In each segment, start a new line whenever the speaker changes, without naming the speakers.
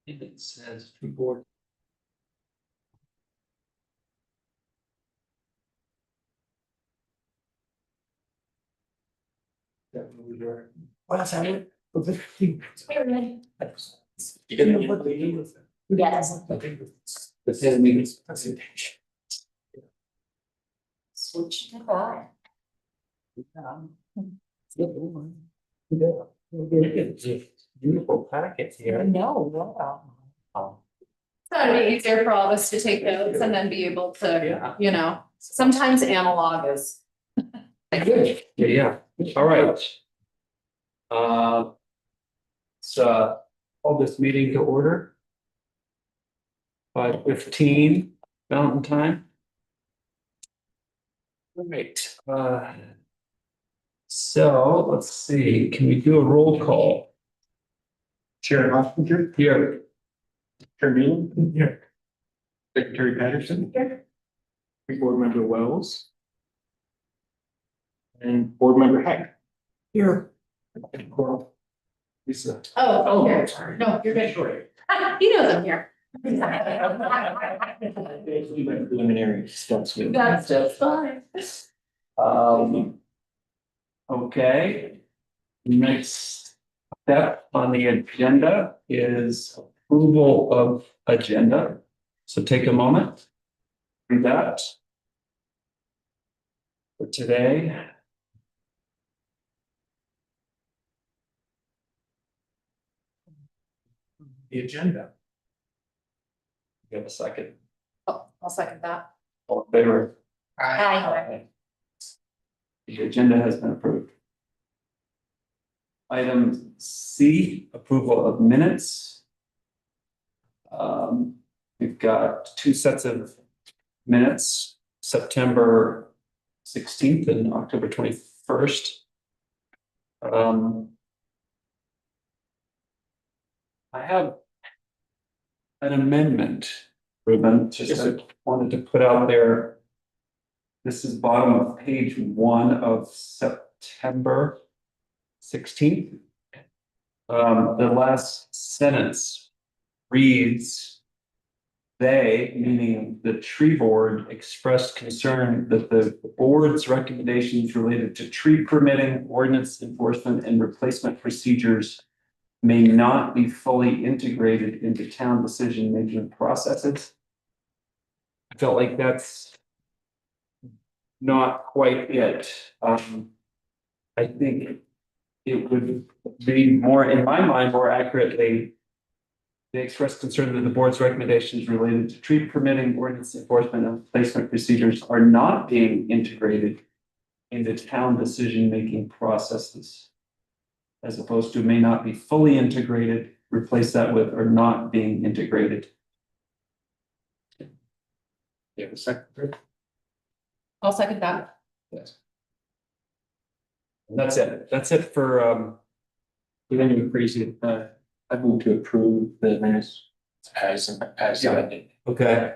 It says tree board.
Well, sorry.
You can what they do with it.
Yes.
The 10 minutes presentation.
Switch to that.
It's a beautiful packet
I
here.
know, wow.
So it'd be easier for all of us to take notes and then be able to,
Yeah.
you know, sometimes analog is.
Yeah, all right. So call this meeting to order. 5:15 Mountain Time. All right, so let's see, can we do a roll call?
Chair Hostinger,
Here,
Chair Nealon. Here. Secretary Patterson. Here. Board Member Wells. And Board Member Heck.
Here.
Lisa.
Oh, here, no, you're good.
Sure.
He knows I'm here.
Basically, my preliminary steps. with-
That's just fine.
okay. Next step on the agenda is approval of agenda. So take a moment. Read that. For today.
The agenda.
Give a second.
Oh, I'll second that.
All in favor?
Aye.
The agenda has been approved. Item C, approval of minutes. We've got two sets of minutes, September 16th and October 21st. I have an amendment, Ruben, just I wanted to put out there. This is bottom of page 1 of September 16th. The last sentence reads, they, meaning the tree board, expressed concern that the board's recommendations related to tree permitting, ordinance enforcement, and replacement procedures may not be fully integrated into town decision-making processes. I felt like that's not quite it. I think it would be more, in my mind, more accurately, they expressed concern that the board's recommendations related to tree permitting, ordinance enforcement, and placement procedures are not being integrated into town decision-making processes. As opposed to may not be fully integrated, replace that with are not being integrated.
You have a second?
I'll second that.
Yes. And that's it. That's it for
Then you appreciate, I move to approve the minutes as
Yeah.
amended.
okay.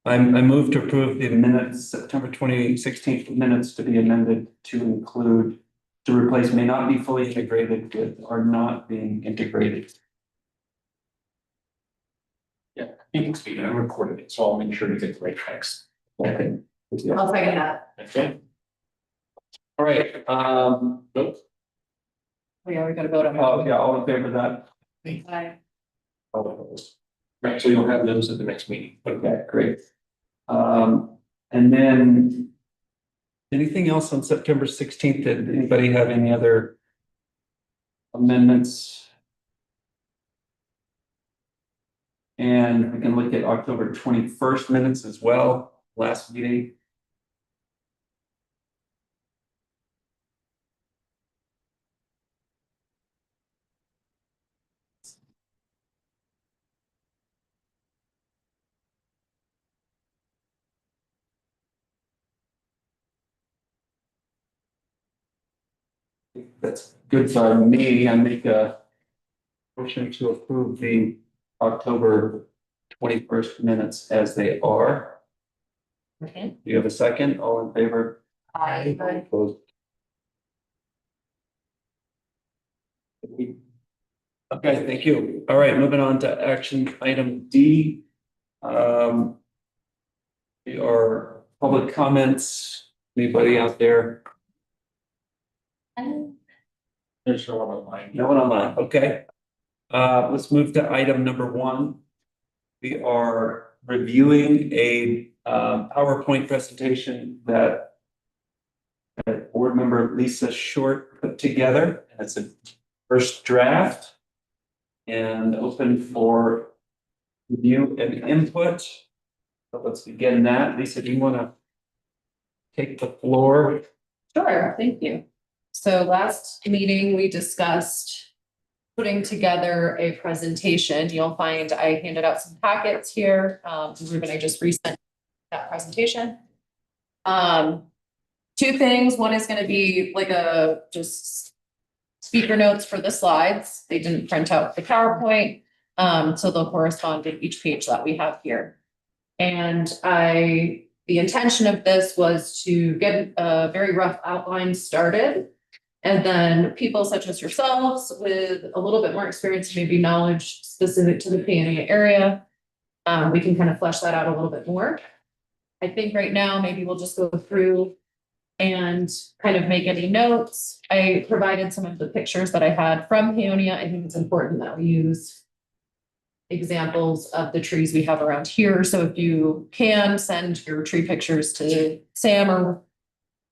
I move to approve the minutes, September 2016 minutes to be amended to include to replace may not be fully integrated with are not being integrated.
Yeah, you can speak, I recorded it, so I'll make sure to get the right text.
Okay.
I'll second that.
Okay.
All right,
Nope.
Oh, yeah, we gotta vote on
yeah, all in favor of that?
that. Aye.
All opposed?
Right, so you'll have those at the next meeting.
Okay, great. And then anything else on September 16th? Did anybody have any other amendments? And we can look at October 21st minutes as well, last meeting. That's good for me. I make a motion to approve the October 21st minutes as they are.
Okay.
Do you have a second? All in favor?
Aye.
Opposed? Okay, thank you. All right, moving on to action item D. Our public comments, anybody out there?
There's no one online.
No one online, okay. Let's move to item number 1. We are reviewing a PowerPoint presentation that board member Lisa Short put together. It's a first draft and open for review and input. So let's begin that. Lisa, do you want to take the floor?
Sure, thank you. So last meeting, we discussed putting together a presentation. You'll find I handed out some packets here. Ruben, I just resent that presentation. Two things. One is going to be like a just speaker notes for the slides. They didn't print out the PowerPoint, so they'll correspond with each page that we have here. And the intention of this was to get a very rough outline started. And then people such as yourselves with a little bit more experience, maybe knowledge specific to the Peonia area, we can kind of flesh that out a little bit more. I think right now, maybe we'll just go through and kind of make any notes. I provided some of the pictures that I had from Peonia. I think it's important that we use examples of the trees we have around here. So if you can send your tree pictures to Sam or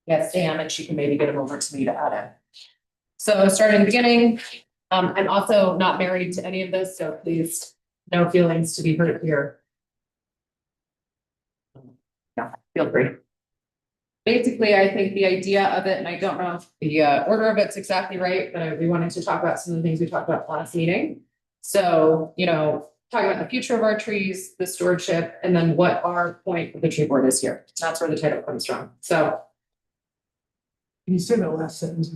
Sam, and she can maybe get them over to me to add in. So starting in the beginning, I'm also not married to any of this, so please, no feelings to be hurt here. Yeah, feel free. Basically, I think the idea of it, and I don't know if the order of it's exactly right, but we wanted to talk about some of the things we talked about last meeting. So, talking about the future of our trees, the stewardship, and then what our point of the tree board is here. That's where the title comes from. So
Can you say that last sentence?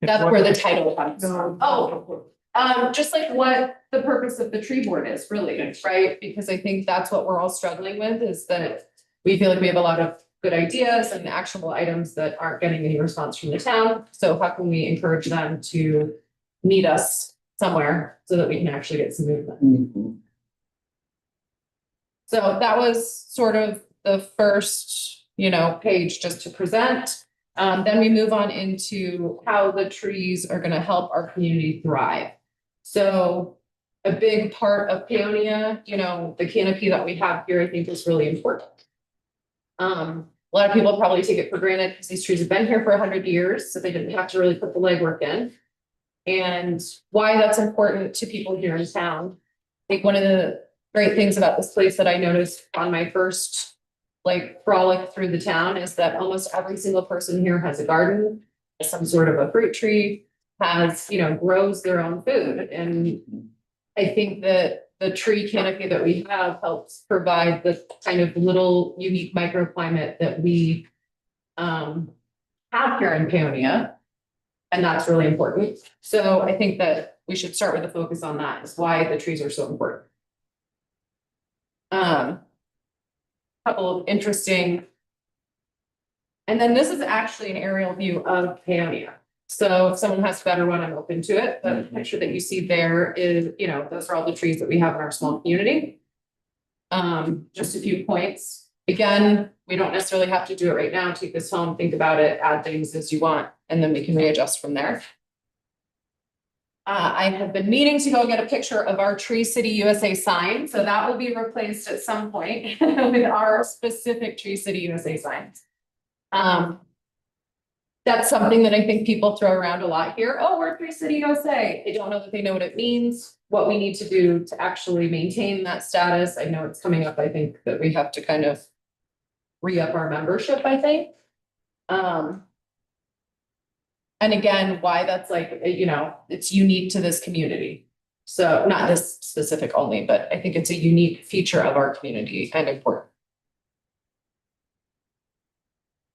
that's where the title comes
No.
from. Just like what the purpose of the tree board is really, right? Because I think that's what we're all struggling with is that we feel like we have a lot of good ideas and actionable items that aren't getting any response from the town. So how can we encourage them to meet us somewhere so that we can actually get some movement? So that was sort of the first, page just to present. Then we move on into how the trees are going to help our community thrive. So a big part of Peonia, the canopy that we have here, I think is really important. A lot of people probably take it for granted because these trees have been here for 100 years, so they didn't have to really put the legwork in. And why that's important to people here in town. I think one of the great things about this place that I noticed on my first frolic through the town is that almost every single person here has a garden, some sort of a fruit tree, has, grows their own food. And I think that the tree canopy that we have helps provide the kind of little unique microclimate that we have here in Peonia. And that's really important. So I think that we should start with a focus on that, is why the trees are so important. Couple of interesting. And then this is actually an aerial view of Peonia. So if someone has a better one, I'm open to it. But the picture that you see there is, those are all the trees that we have in our small community. Just a few points. Again, we don't necessarily have to do it right now. Take this home, think about it, add things as you want, and then we can readjust from there. I have been meaning to go get a picture of our Tree City USA sign. So that will be replaced at some point with our specific Tree City USA signs. That's something that I think people throw around a lot here. Oh, we're Tree City USA. I don't know that they know what it means, what we need to do to actually maintain that status. I know it's coming up. I think that we have to kind of re-up our membership, I think. And again, why that's it's unique to this community. So not this specific only, but I think it's a unique feature of our community and important.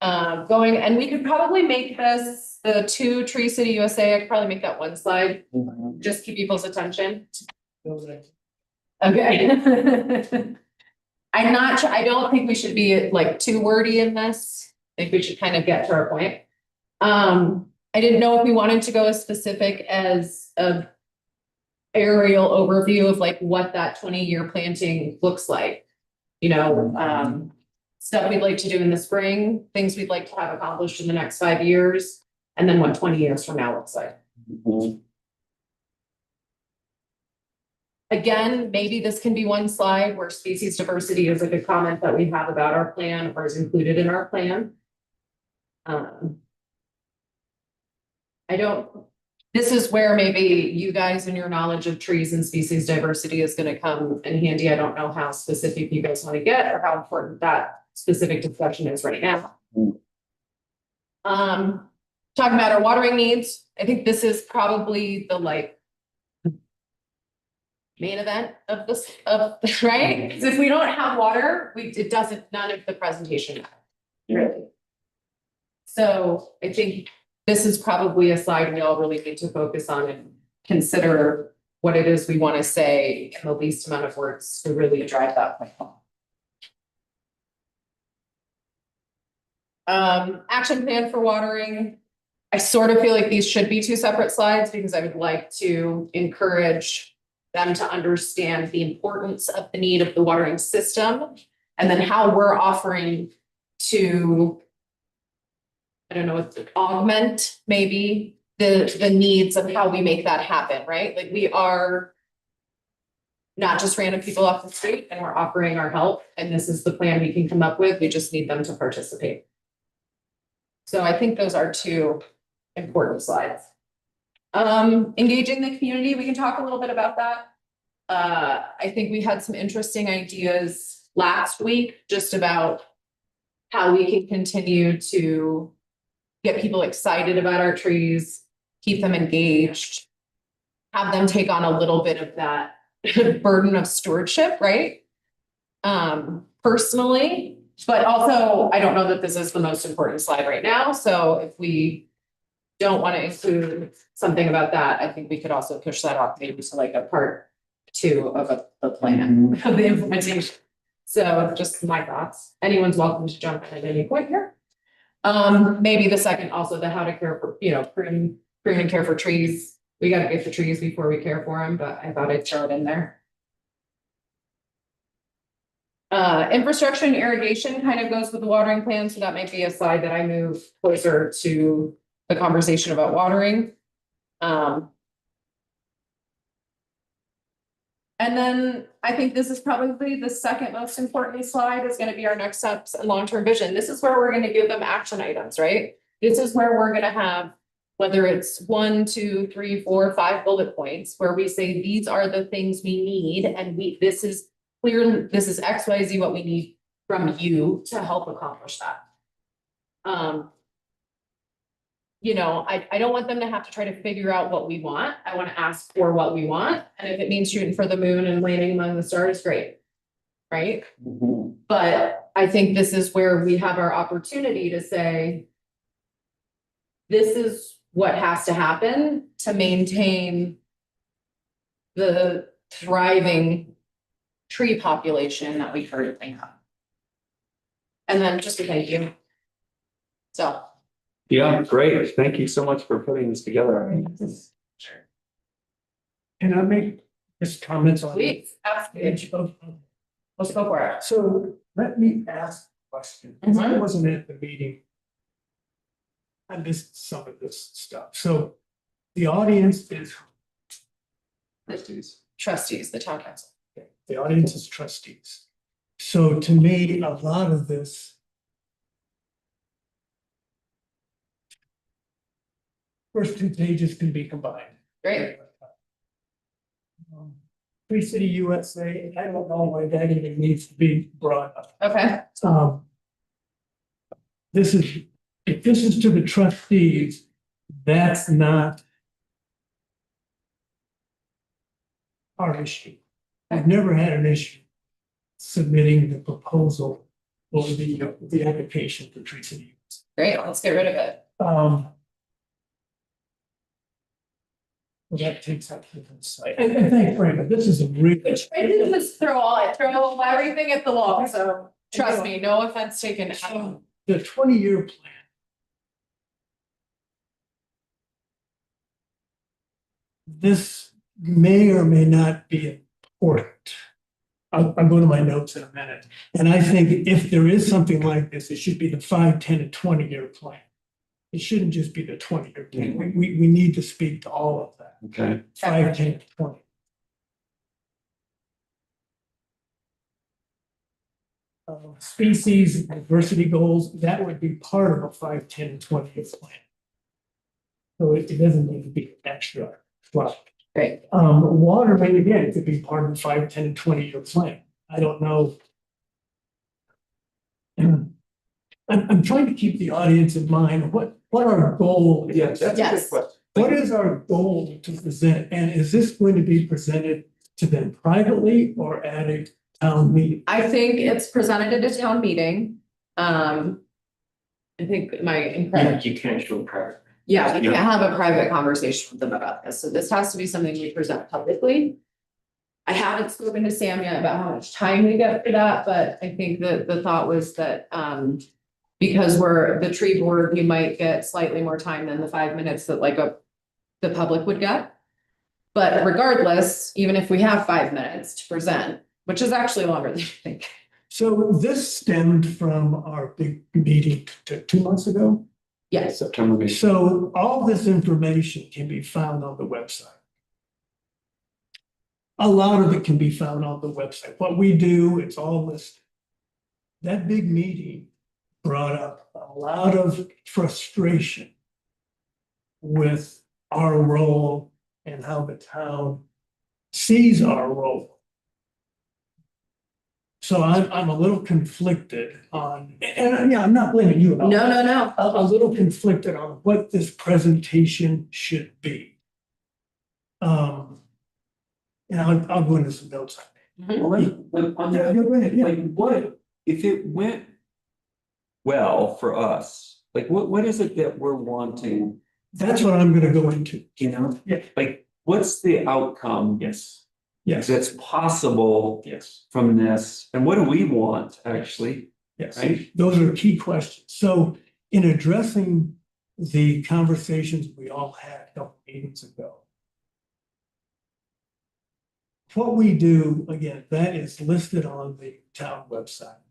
And we could probably make this the 2 Tree City USA. I could probably make that one slide, just keep people's attention. Okay. I don't think we should be too wordy in this. I think we should kind of get to our point. I didn't know if we wanted to go as specific as aerial overview of like what that 20-year planting looks like. You know, stuff we'd like to do in the spring, things we'd like to have accomplished in the next 5 years, and then what 20 years from now looks like. Again, maybe this can be one slide where species diversity is a good comment that we have about our plan or is included in our plan. This is where maybe you guys and your knowledge of trees and species diversity is gonna come in handy. I don't know how specific you guys want to get or how important that specific discussion is right now. Talking about our watering needs, I think this is probably the like main event of this, right? Because if we don't have water, it doesn't, none of the presentation matters, really. So I think this is probably a slide we all really need to focus on and consider what it is we want to say in the least amount of words to really drive that point home. Action plan for watering. I sort of feel like these should be two separate slides because I would like to encourage them to understand the importance of the need of the watering system and then how we're offering to, I don't know, what to augment maybe the needs of how we make that happen, right? Like we are not just random people off the street and we're offering our help and this is the plan we can come up with. We just need them to participate. So I think those are two important slides. Engaging the community, we can talk a little bit about that. I think we had some interesting ideas last week just about how we can continue to get people excited about our trees, keep them engaged, have them take on a little bit of that burden of stewardship, right? Personally, but also I don't know that this is the most important slide right now. So if we don't want to include something about that, I think we could also push that off maybe to like a part 2 of the plan of the implementation. So just my thoughts. Anyone's welcome to jump in at any point here. Maybe the second also the how to care for, you know, prune and care for trees. We got to get the trees before we care for them, but I thought I'd throw it in there. Infrastructure and irrigation kind of goes with the watering plan. So that might be a slide that I move closer to the conversation about watering. And then I think this is probably the second most important slide is going to be our next steps and long-term vision. This is where we're going to give them action items, right? This is where we're going to have, whether it's 1, 2, 3, 4, 5 bullet points where we say, these are the things we need. And this is clearly, this is XYZ what we need from you to help accomplish that. You know, I don't want them to have to try to figure out what we want. I want to ask for what we want. And if it means shooting for the moon and landing among the stars, great. Right? But I think this is where we have our opportunity to say, this is what has to happen to maintain the thriving tree population that we currently have. And then just a thank you. So.
Yeah, great. Thank you so much for putting this together.
Can I make just comments on?
Please,
Let's
let's go for it.
So let me ask a question, because I wasn't at the meeting. I missed some of this stuff. So the audience is,
Trustees, the town council.
the audience is trustees. So to me, a lot of this first 2 pages can be combined.
Great.
Free City USA, I don't know why that even needs to be brought up.
Okay.
This is, if this is to the trustees, that's not our issue. I've never had an issue submitting the proposal or the application for Free City.
Great. Let's get rid of it.
Well, that takes up the site. And thanks, Brenda, this is a really.
I didn't just throw everything at the wall. So trust me, no offense taken.
The 20-year plan. may or may not be important. I'll go to my notes in a minute. And I think if there is something like this, it should be the 5, 10, and 20-year plan. It shouldn't just be the 20-year plan. We need to speak to all of that.
Okay,
5, 10, and 20. Species diversity goals, that would be part of a 5, 10, and 20-year plan. So it doesn't need to be extra. Well,
Great.
water rate, again, it could be part of the 5, 10, and 20-year plan. I don't know. I'm trying to keep the audience in mind, what our goal is.
yeah, that's a
Yes.
good question.
What is our goal to present, and is this going to be presented to them privately or at a town meeting?
I think it's presented at a town meeting. I think
You can't show private.
yeah, we can't have a private conversation with them about this, so this has to be something we present publicly. I haven't spoken to Sam yet about how much time we get for that, but I think that the thought was that, because we're the tree board, we might get slightly more time than the 5 minutes that the public would get. But regardless, even if we have 5 minutes to present, which is actually longer than you think.
So this stemmed from our big meeting 2 months ago.
Yes,
September meeting.
So all this information can be found on the website. A lot of it can be found on the website. What we do, it's all listed. That big meeting brought up a lot of frustration with our role and how the town sees our role. So I'm a little conflicted on, and yeah, I'm not blaming you at all.
no.
A little conflicted on what this presentation should be. And I'll go into some notes on
Mhm.
Well, on
that.
that,
Yeah, go ahead, yeah.
like, what, if it went well for us, like, what is it that we're wanting,
That's what I'm gonna go into.
you know?
Yeah.
Like, what's the outcome
Yes. Yes,
that's possible
yes,
from this, and what do we want, actually?
yes.
Right.
Those are key questions. So in addressing the conversations we all had a couple meetings ago. What we do, again, that is listed on the town website.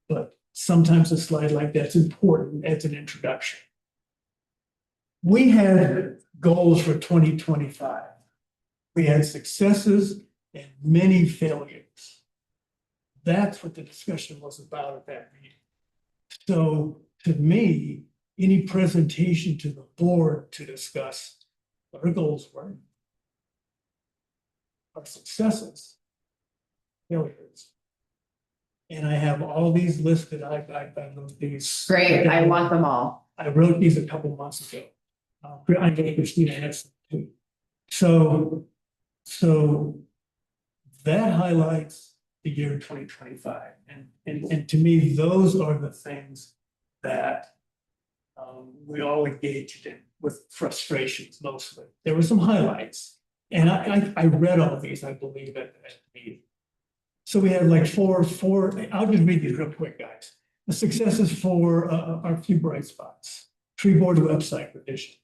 But sometimes a slide like that's important as an introduction. We had goals for 2025. We had successes and many failures. That's what the discussion was about at that meeting. So to me, any presentation to the board to discuss what our goals were, our successes, failures. And I have all these listed. I wrote these.
Great, I want them all.
I wrote these a couple months ago. I know Christina has them too. So that highlights the year 2025. And to me, those are the things that we all engaged in with frustrations mostly. There were some highlights. And I read all of these, I believe, at the meeting. So we had like four, I'll just read these real quick, guys. The successes for our few bright spots. Tree board website revision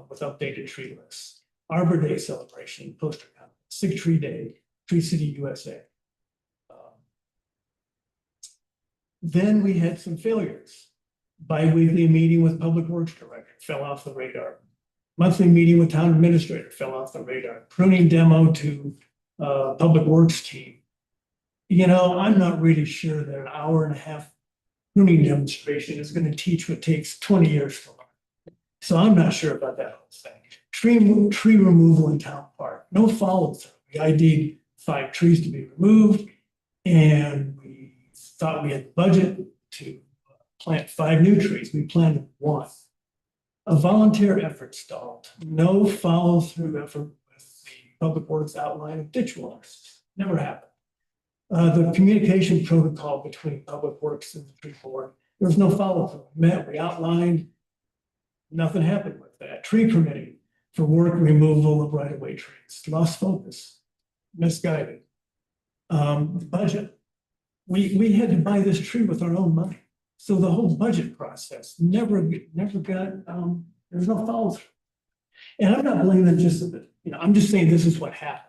with updated tree lists. Arbor Day celebration, poster conference, Sig Tree Day, Tree City USA. Then we had some failures. Bi-weekly meeting with Public Works Director fell off the radar. Monthly meeting with Town Administrator fell off the radar. Pruning demo to Public Works team. You know, I'm not really sure that an hour-and-a-half pruning demonstration is going to teach what takes 20 years to learn. So I'm not sure about that whole thing. Tree removal in Town Park, no follow-through. We ID'd 5 trees to be removed, and we thought we had the budget to plant 5 new trees. We planted 1. A volunteer effort stalled. No follow-through effort with the Public Works outline of ditch wallers. Never happened. The communication protocol between Public Works and the tree board, there was no follow-through. We outlined, nothing happened with that. Tree permitting for work removal of right-of-way trees. Lost focus, misguided. Budget. We had to buy this tree with our own money. So the whole budget process never got, there was no follow through. And I'm not blaming them just, I'm just saying this is what happened.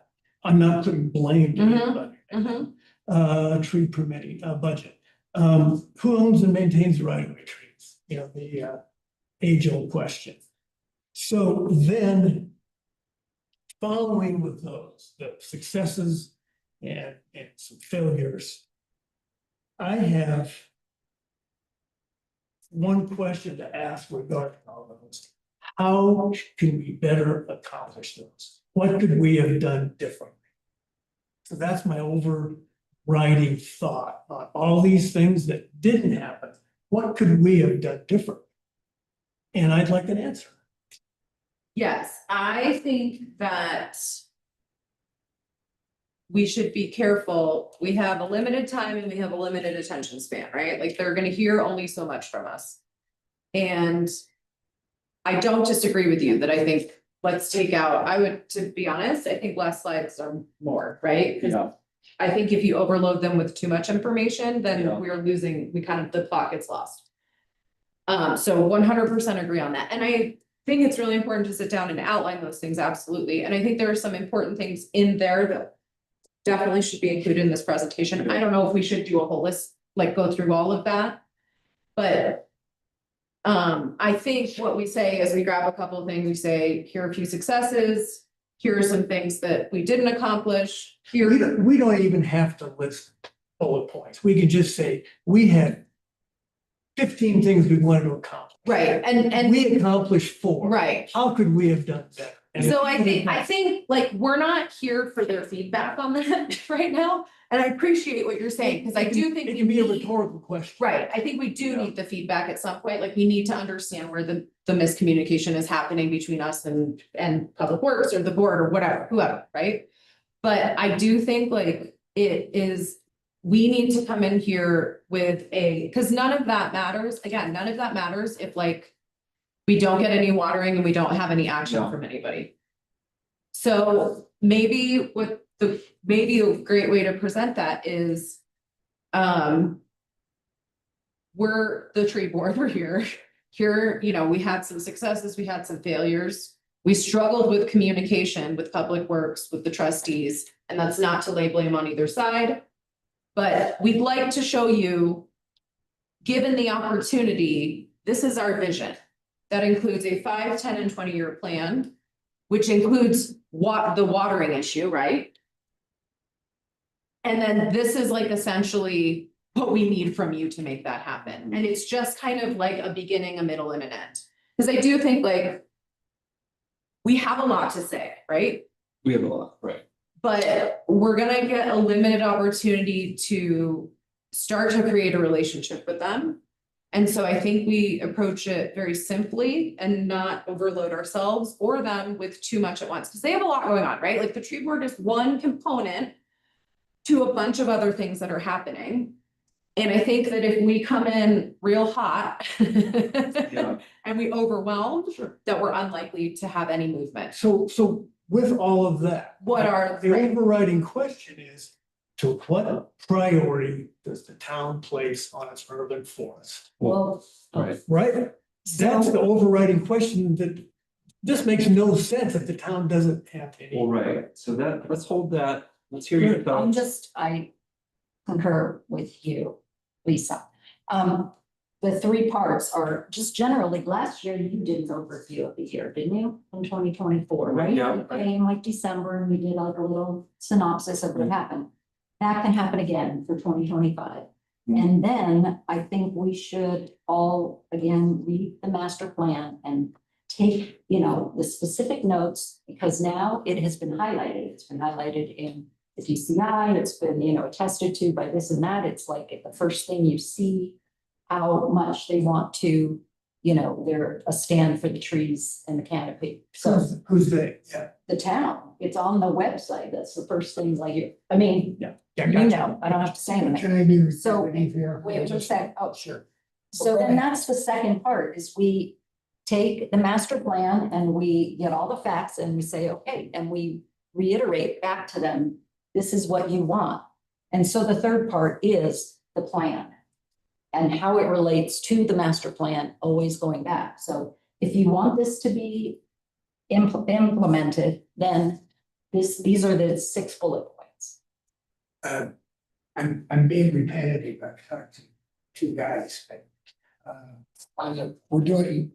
I'm not putting blame to
Mhm,
anybody. Tree permitting, budget. Who owns and maintains the right of way trees? The age old question. So then, following with those, the successes and some failures, I have one question to ask regarding all of those. How can we better accomplish those? What could we have done differently? So that's my overriding thought on all these things that didn't happen. What could we have done different? And I'd like an answer.
yes, I think that we should be careful. We have a limited time and we have a limited attention span, right? Like they're gonna hear only so much from us. And I don't disagree with you that I think let's take out, I would, to be honest, I think less slides are more, right? 'Cause
Yeah,
I think if you overload them with too much information,
Yeah.
then we're losing, the clock gets lost. So 100% agree on that. And I think it's really important to sit down and outline those things, absolutely. And I think there are some important things in there that definitely should be included in this presentation. I don't know if we should do a whole list, like go through all of that. But I think what we say is we grab a couple of things, we say, here are a few successes, here are some things that we didn't accomplish, here.
We don't even have to list bullet points. We could just say, we had 15 things we wanted to accomplish.
Right, and
We accomplished 4.
right.
How could we have done better? And
So
if-
I think like we're not here for their feedback on that right now. And I appreciate what you're saying, because I do think.
It
we
can be a
need-
rhetorical question.
Right, I think we do
Yeah.
need the feedback at some point, like we need to understand where the miscommunication is happening between us and Public Works or the board or whatever, whoever, right? But I do think like it is, we need to come in here with because none of that matters, again, none of that matters if like we don't get any watering and we don't have any action
Yeah.
from anybody. So maybe maybe a great way to present that is, we're the tree board, we're here. Here, we had some successes, we had some failures. We struggled with communication with Public Works, with the trustees, and that's not to lay blame on either side. But we'd like to show you, given the opportunity, this is our vision. That includes a 5, 10, and 20-year plan, which includes the watering issue, right? And then this is like essentially what we need from you to make that happen. And it's just kind of like a beginning, a middle, and an end. Because I do think like we have a lot to say, right?
we have a lot, right?
But we're gonna get a limited opportunity to start to create a relationship with them. And so I think we approach it very simply and not overload ourselves or them with too much at once, because they have a lot going on, right? Like the tree board is one component to a bunch of other things that are happening. And I think that if we come in real hot
Yeah.
and we overwhelm,
Sure.
that we're unlikely to have any movement.
So with all of that.
What are-
The overriding question is, to what priority does the town place on its urban forest?
Well,
Right,
Right? That's the overriding question that this makes no sense if the town doesn't have any.
well, right, so let's hold that, let's hear your thoughts.
I concur with you, Lisa. The 3 parts are just generally, last year you did an overview of the year, didn't you? In 2024, right?
Yeah.
It came like December and we did like a little synopsis of what happened. That can happen again for 2025.
Mm.
And then I think we should all, again, read the master plan and take, the specific notes, because now it has been highlighted. It's been highlighted in the DCI, it's been, attested to by this and that. It's like the first thing you see how much they want to, they're a stand for the trees and the canopy. So
Who's they? Yeah.
the town, it's on the website. That's the first thing like you, I mean,
Yeah,
I don't have to say anything.
Can I do?
So, wait, just a sec. Oh, sure. So then that's the second part is we take the master plan and we get all the facts and we say, okay, and we reiterate back to them, this is what you want. And so the third part is the plan and how it relates to the master plan, always going back. So if you want this to be implemented, then these are the 6 bullet points.
I'm being repetitive, I've talked to two guys, but. We're doing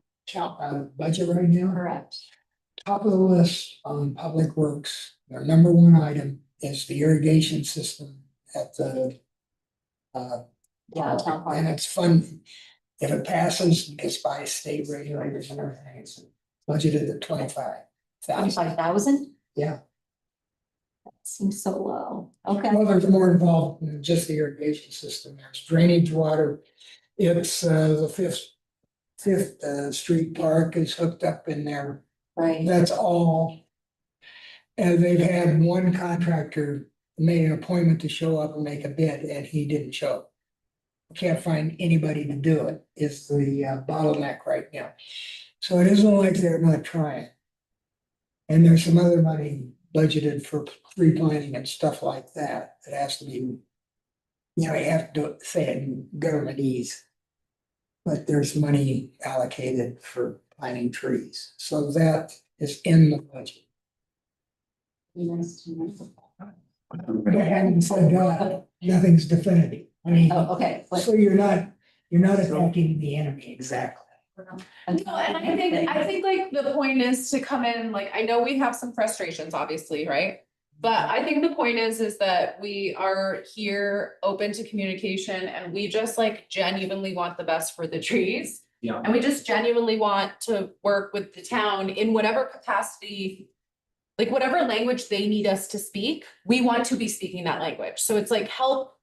budget right now.
Correct.
Top of the list on Public Works, their number one item is the irrigation system at the.
Yeah, town park.
And it's fun, if it passes, it's by state regulators and everything, it's budgeted at 25,000.
25,000?
Yeah.
That seems so low. Okay.
Well, there's more involved than just the irrigation system, there's drainage water. It's the Fifth Street Park is hooked up in there.
Right.
That's all. And they've had one contractor made an appointment to show up and make a bid, and he didn't show. Can't find anybody to do it, is the bottleneck right now. So it isn't like they're not trying. And there's some other money budgeted for tree planting and stuff like that, that has to be. You know, you have to do it, say it in governmentese. But there's money allocated for planting trees, so that is in the budget.
Nice to know.
But having said that, nothing's definitive. I mean,
Oh, okay. But-
so you're not attacking the enemy exactly.
No, and I think like the point is to come in, like, I know we have some frustrations, obviously, right? But I think the point is that we are here open to communication and we just like genuinely want the best for the trees.
Yeah.
And we just genuinely want to work with the town in whatever capacity. Like whatever language they need us to speak, we want to be speaking that language. So it's like, help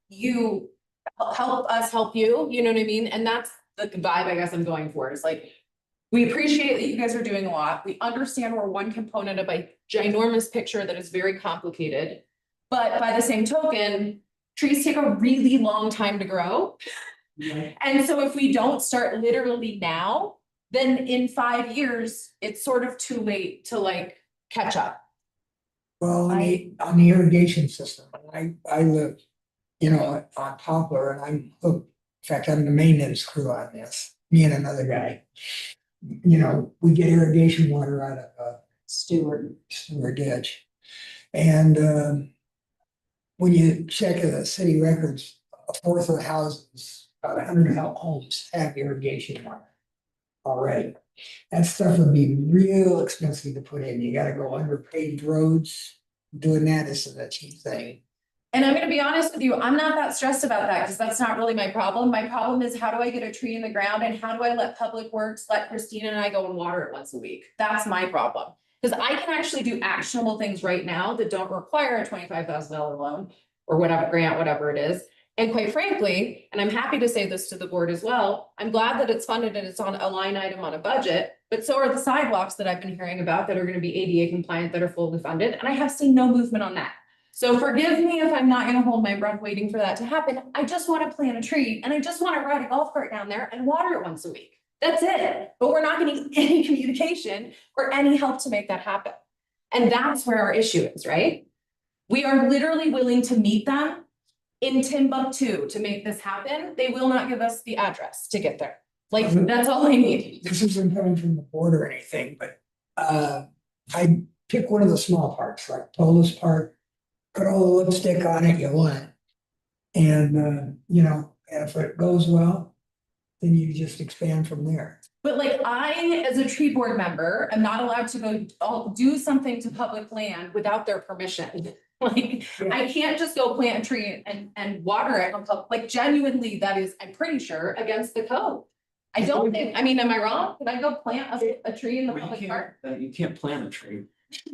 us help you, you know what I mean? And that's the vibe I guess I'm going for, is like, we appreciate that you guys are doing a lot. We understand we're one component of a ginormous picture that is very complicated. But by the same token, trees take a really long time to grow. And so if we don't start literally now, then in 5 years, it's sort of too late to like catch up.
Well, on the irrigation system, I live, you know, on Poplar, and I'm hooked. In fact, I'm the maintenance crew on this, me and another guy. You know, we get irrigation water out of
Stewart.
ditch. And when you check the city records, a fourth of the houses, about 100 homes have irrigation water already. That stuff would be real expensive to put in. You gotta go under paved roads. Doing that isn't a cheap thing.
And I'm gonna be honest with you, I'm not that stressed about that because that's not really my problem. My problem is how do I get a tree in the ground and how do I let Public Works, let Christina and I go and water it once a week? That's my problem. Because I can actually do actionable things right now that don't require a $25,000 loan or whatever grant, whatever it is. And quite frankly, and I'm happy to say this to the board as well, I'm glad that it's funded and it's on a line item on a budget, but so are the sidewalks that I've been hearing about that are gonna be ADA compliant, that are fully funded, and I have seen no movement on that. So forgive me if I'm not gonna hold my breath waiting for that to happen. I just wanna plant a tree and I just wanna ride a golf cart down there and water it once a week. That's it. But we're not getting any communication or any help to make that happen. And that's where our issue is, right? We are literally willing to meet them in Timbuktu to make this happen. They will not give us the address to get there. Like, that's all I need.
This isn't coming from the board or anything, but I pick one of the small parks, like Polis Park. Put all the lipstick on it you want. And you know, if it goes well, then you just expand from there.
But like I, as a tree board member, am not allowed to go do something to public land without their permission. Like, I can't just go plant a tree and water it on like genuinely, that is, I'm pretty sure, against the code. I don't think, I mean, am I wrong? Could I go plant a tree in the public park?
You can't plant a tree.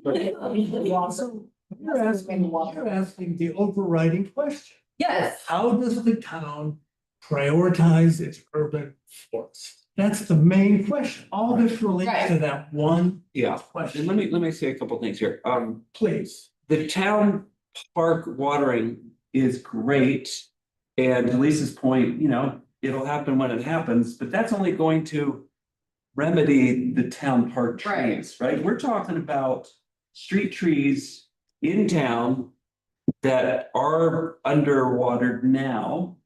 You're asking the overriding question.
Yes.
How does the town prioritize its urban forests? That's the main question. All this relates to that one
Yeah,
question.
and let me say a couple things here.
Please.
The town park watering is great. And to Lisa's point, you know, it'll happen when it happens, but that's only going to remedy the town park trees, right? We're talking about street trees in town that are underwatered now.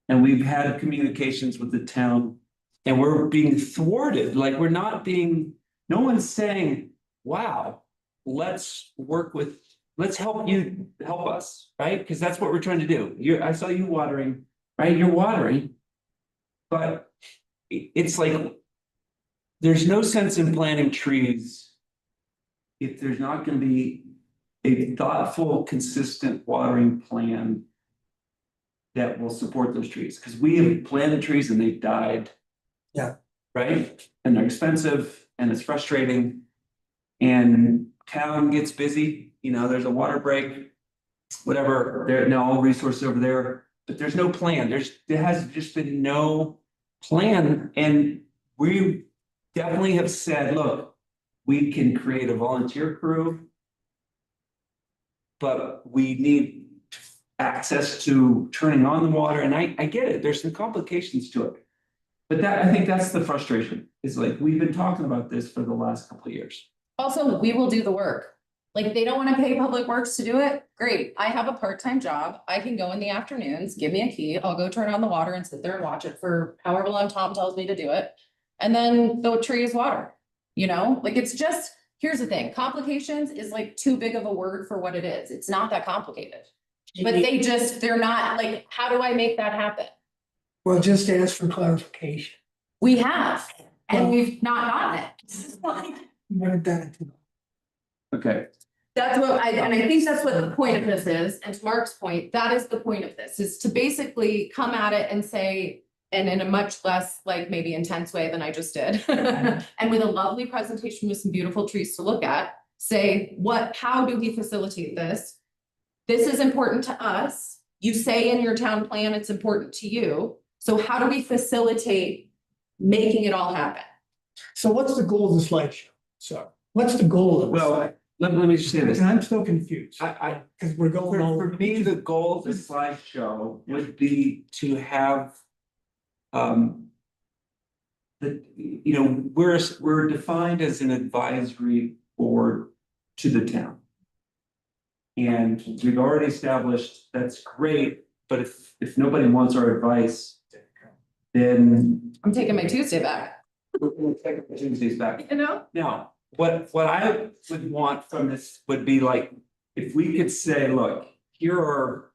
And we've had communications with the town and we're being thwarted, like we're not being, no one's saying, wow, let's help you, help us, right? Because that's what we're trying to do. I saw you watering, right? You're watering. But it's like, there's no sense in planting trees if there's not gonna be a thoughtful, consistent watering plan that will support those trees, because we have planted trees and they've died.
Yeah.
Right? And they're expensive and it's frustrating. And town gets busy, there's a water break, whatever, there are now all resources over there, but there's no plan. There has just been no plan. And we definitely have said, look, we can create a volunteer crew, but we need access to turning on the water. And I get it, there's some complications to it. But I think that's the frustration, is like, we've been talking about this for the last couple of years.
Also, we will do the work. Like, they don't wanna pay Public Works to do it, great, I have a part-time job, I can go in the afternoons, give me a key, I'll go turn on the water and sit there and watch it for however long Tom tells me to do it. And then the tree is water, like, it's just, here's the thing, complications is like too big of a word for what it is, it's not that complicated. But they're not, like, how do I make that happen?
Well, just ask for clarification.
We have, and we've not gotten it.
You haven't done it too.
Okay,
That's what and I think that's what the point of this is, and to Mark's point, that is the point of this, is to basically come at it and say, and in a much less like maybe intense way than I just did. And with a lovely presentation with some beautiful trees to look at, say, how do we facilitate this? This is important to us. You say in your town plan, it's important to you. So how do we facilitate making it all happen?
So what's the goal of the slideshow? So what's the goal of this?
well, let me just say this.
And I'm still confused. Because we're going all.
For me, the goal of the slideshow would be to have. We're defined as an advisory board to the town. And we've already established, that's great, but if nobody wants our advice, then
I'm taking my Tuesday back,
we're gonna take the Tuesdays back.
Now,
What I would want from this would be like, if we could say, look, here are.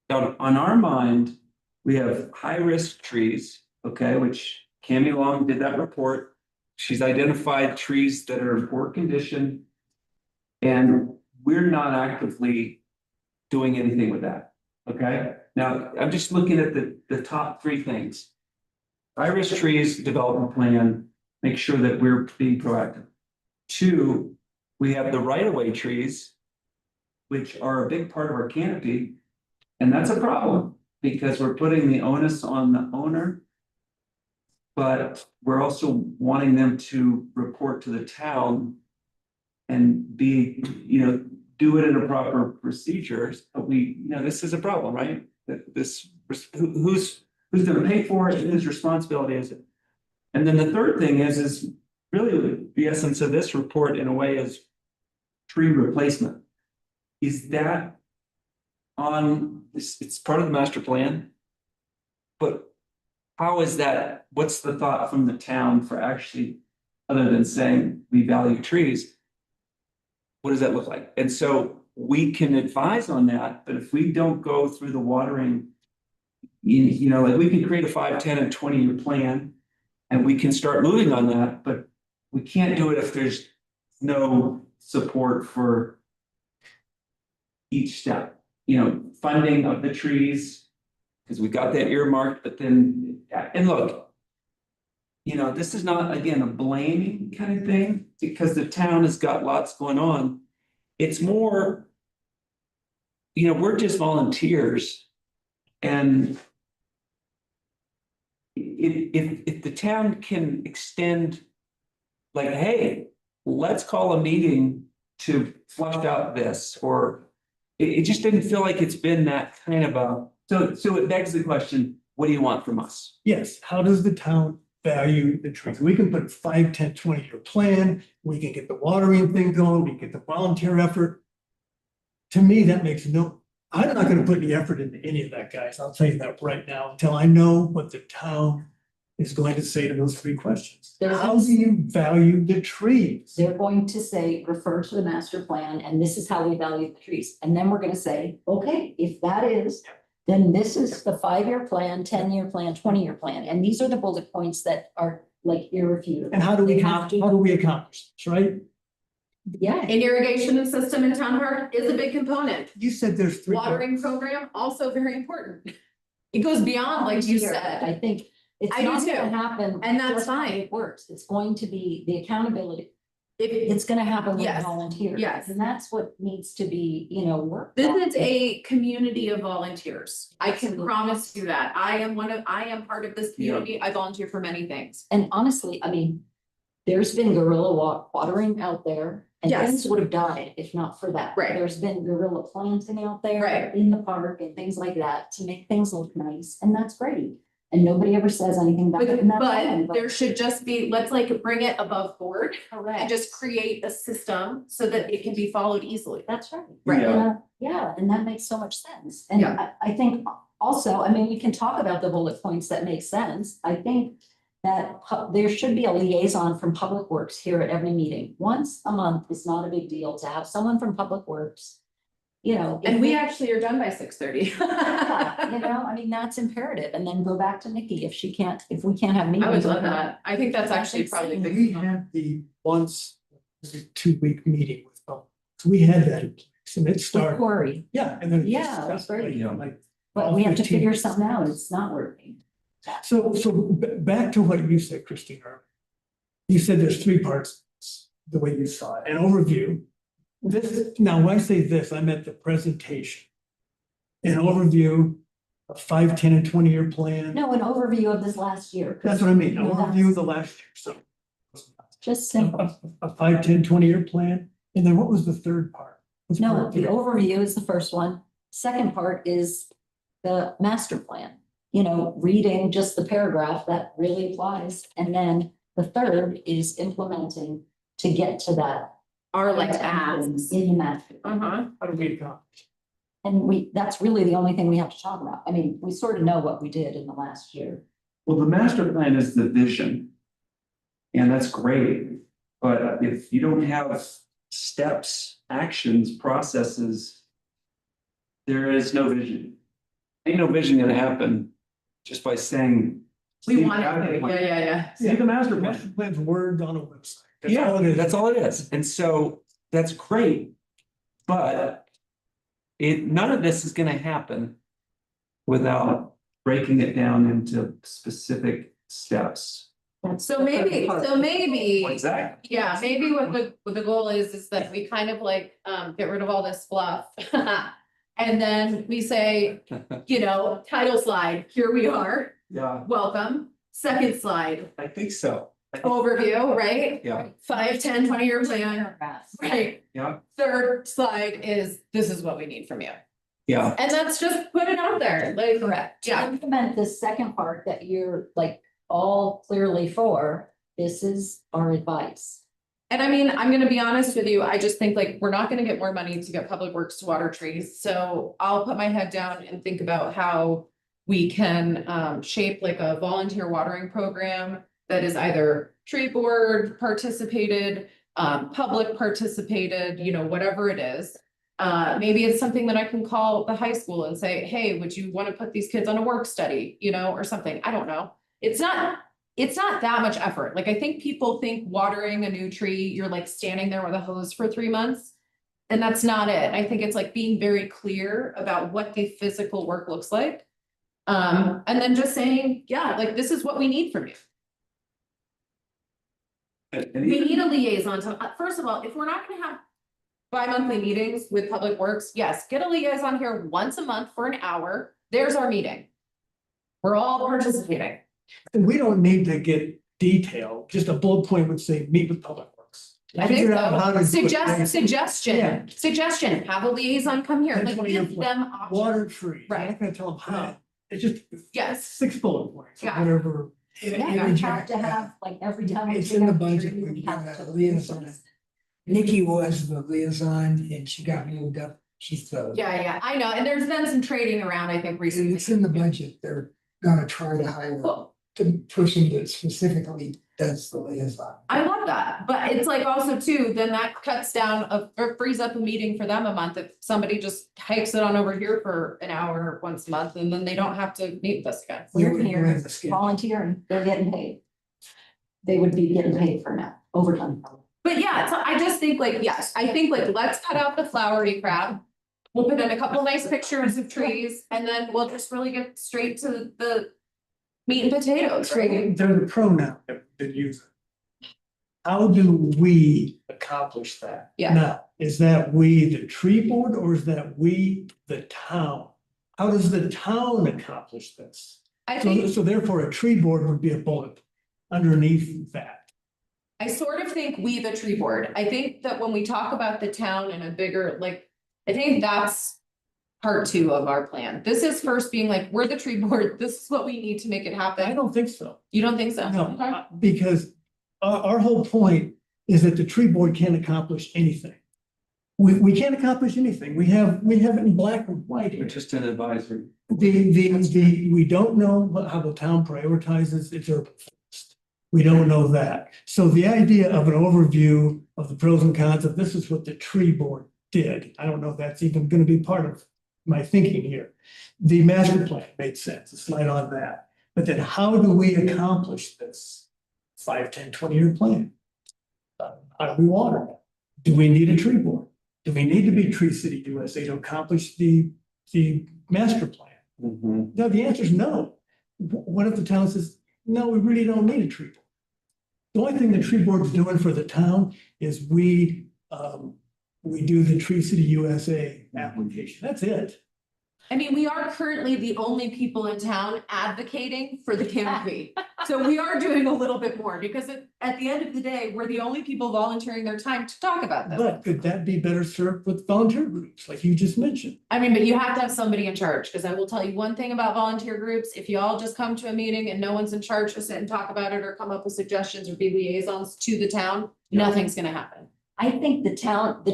On our mind, we have high-risk trees, okay, which Cammie Long did that report. She's identified trees that are in poor condition. And we're not actively doing anything with that, okay? Now, I'm just looking at the top three things. High-risk trees, development plan, make sure that we're being proactive. 2, we have the right-of-way trees, which are a big part of our canopy. And that's a problem, because we're putting the onus on the owner. But we're also wanting them to report to the town and be, do it in a proper procedures, but this is a problem, right? Who's gonna pay for it, whose responsibility is it? And then the third thing is really the essence of this report in a way is tree replacement. Is that it's part of the master plan? But how is that, what's the thought from the town for actually, other than saying we value trees? What does that look like? And so we can advise on that, but if we don't go through the watering, like we can create a 5, 10, and 20-year plan. And we can start moving on that, but we can't do it if there's no support for each step, funding of the trees. Because we got that earmarked, but then, and look, this is not, again, a blaming kind of thing, because the town has got lots going on. It's more, we're just volunteers. And if the town can extend, like, hey, let's call a meeting to flush out this, or it just didn't feel like it's been that kind of a. So it begs the question, what do you want from us?
Yes, how does the town value the trees? We can put 5, 10, 20-year plan, we can get the watering thing going, we can get the volunteer effort. To me, that makes I'm not gonna put any effort into any of that, guys. I'll tell you that right now, until I know what the town is going to say to those three questions.
They're
How
gonna-
do you value the trees?
They're going to say, refer to the master plan, and this is how we value the trees. And then we're gonna say, okay, if that is, then this is the 5-year plan, 10-year plan, 20-year plan. And these are the bullet points that are like irrefutable.
And how do we,
They have to-
how do we accomplish this, right?
Yeah,
An irrigation system in town park is a big component.
You said there's three.
Watering program, also very important. It goes beyond, like you
here,
said.
I think it's
I do
not gonna
too.
happen.
And that's
just how
fine.
It works. It's going to be the accountability.
If
It's gonna happen with
Yes,
volunteers.
yes.
And that's what needs to be, worked.
this
out.
is a community of volunteers. I can
Absolutely.
promise you that. I am part of this community. I volunteer for many things.
And honestly, I mean, there's been guerrilla watering out there. And
Yes.
things would have died if not for that.
Right.
There's been guerrilla planting out there.
Right.
In the park and things like that to make things look nice, and that's great. And nobody ever says anything about it, and that's fine,
But there should just be, let's like bring it above board and
correct.
just create a system so that it can be followed easily.
That's right.
Right.
Yeah, and that makes so much sense. And
Yeah.
I think also, I mean, we can talk about the bullet points that make sense. I think that there should be a liaison from Public Works here at every meeting. Once a month is not a big deal to have someone from Public Works, if
And we
they-
actually are done by 6:30.
Yeah, I mean, that's imperative. And then go back to Nikki if if we can't have meetings.
I would love
with her.
that. I think that's actually probably a big.
We had the once, every 2-week meeting with them. So we had that in place and it
With
started,
Corey,
yeah, and then. it
Yeah,
just
that's
got,
great.
like,
but
all
we have to
15
figure something out. It's not working.
So back to what you said, Christina. You said there's 3 parts, the way you saw it, an overview. Now, when I say this, I meant the presentation. An overview, a 5, 10, and 20-year plan.
No, an overview of this last year.
That's what I mean, an
No,
overview of the last year, so.
Just simple.
A 5, 10, 20-year plan, and then what was the third part? What's
No,
part
the
three?
overview is the first one. Second part is the master plan. Reading just the paragraph that really applies. And then the third is implementing to get to that.
Are like asks.
In the master. plan.
Uh-huh.
How do we accomplish?
And that's really the only thing we have to talk about. I mean, we sort of know what we did in the last year.
Well, the master plan is the vision. And that's great, but if you don't have steps, actions, processes, there is no vision. Ain't no vision gonna happen just by saying.
We
"See the
want
master
it,
plan."
yeah.
See the master
Master
plan.
plan's word on a website. That's
Yeah,
all it is.
that's all it is. And so that's great. But none of this is gonna happen without breaking it down into specific steps.
That's
So
the third
maybe,
part.
Exactly.
yeah, maybe what the goal is that we kind of like, get rid of all this fluff. And then we say, title slide, here we are,
Yeah,
welcome. Second slide,
I think so.
overview, right?
Yeah,
5, 10, 20-year plan,
Paragraphs.
right?
yeah,
Third slide is, this is what we need from you.
yeah.
And that's just put it out there, like,
Correct. To
Yeah.
implement the second part that you're like all clearly for, this is our advice.
And I mean, I'm gonna be honest with you, I just think like, we're not gonna get more money to get Public Works to water trees, so I'll put my head down and think about how we can shape like a volunteer watering program that is either tree board participated, public participated, whatever it is. Maybe it's something that I can call the high school and say, hey, would you wanna put these kids on a work study, or something, I don't know. It's not that much effort. Like, I think people think watering a new tree, you're like standing there with a hose for 3 months. And that's not it. I think it's like being very clear about what the physical work looks like. And then just saying, yeah, like, this is what we need from you.
And
We
even-
need a liaison to, first of all, if we're not gonna have bi-monthly meetings with Public Works, yes, get a liaison here once a month for an hour. There's our meeting. We're all participating.
And we don't need to get detailed, just a bullet point would say, meet with Public Works.
I think
Figure out how to
so.
do it.
Suggestion, have a liaison come here,
That's
like
what you're
give them
Water
options.
trees.
Right.
I'm not gonna tell them how. It's just.
Yes.
6 bullet points, or
Yeah.
whatever.
Yeah, you have to have, like, every time. we
It's
pick
in the
up a
budget,
tree,
we
we
got
have
a
to-
liaison. Nikki was the liaison and she got moved up. She's the.
Yeah, I know, and there's been some trading around, I think, recently.
It's in the budget. They're gonna try to hire.
Cool.
the person that specifically does the liaison.
I love that, but it's like also too, then that cuts down or frees up a meeting for them a month if somebody just hikes it on over here for an hour once a month and then they don't have to meet with us again.
You
We're
would
here
run the schedule.
volunteering, they're getting paid. They would be getting paid for now, overtime.
But yeah, so I just think like, yes, I think like, let's cut out the flowery crap. We'll put in a couple nice pictures of trees and then we'll just really get straight to the meat and potatoes, right?
There's a pronoun that use it. How do we accomplish that?
Yeah.
Now, is that we, the tree board, or is that we, the town? How does the town accomplish this?
I
So,
think,
so therefore, a tree board would be a bullet underneath that.
I sort of think we, the tree board, I think that when we talk about the town in a bigger, like, I think that's part two of our plan. This is first being like, we're the tree board, this is what we need to make it
I
happen.
don't think so.
You don't think so?
No,
Okay.
because our whole point is that the tree board can't accomplish anything. We can't accomplish anything. We have it in black and white
We're
here.
just an advisory.
We don't know how the town prioritizes its urban forest. We don't know that. So the idea of an overview of the pros and cons of this is what the tree board did. I don't know if that's even gonna be part of my thinking here. The master plan made sense, a slide on that. But then how do we accomplish this 5, 10, 20-year plan? How do we water it? Do we need a tree board? Do we need to be Tree City USA to accomplish the master plan?
Mhm.
No, the answer is no. What if the town says, no, we really don't need a tree board? The only thing the tree board's doing for the town is we do the Tree City USA application. That's it.
I mean, we are currently the only people in town advocating for the canopy. So we are doing a little bit more because at the end of the day, we're the only people volunteering their time to talk about this.
But could that be better served with volunteer groups, like you just mentioned?
I mean, but you have to have somebody in charge, because I will tell you one thing about volunteer groups, if you all just come to a meeting and no one's in charge to sit and talk about it or come up with suggestions or be liaisons to the town, nothing's gonna happen.
I think the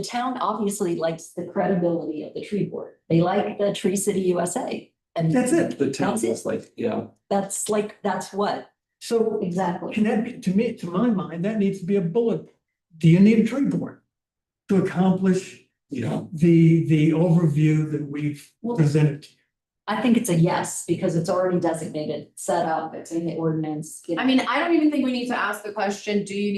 town obviously likes the credibility of the tree board. They like the Tree City USA. And
That's it.
The town
That's it.
is like, yeah.
that's what,
So
exactly.
can that be, to me, to my mind, that needs to be a bullet. Do you need a tree board to accomplish
Yeah.
the overview that we've
Well,
presented to you?
I think it's a yes, because it's already designated, set up, it's in the ordinance.
I mean, I don't even think we need to ask the question, do you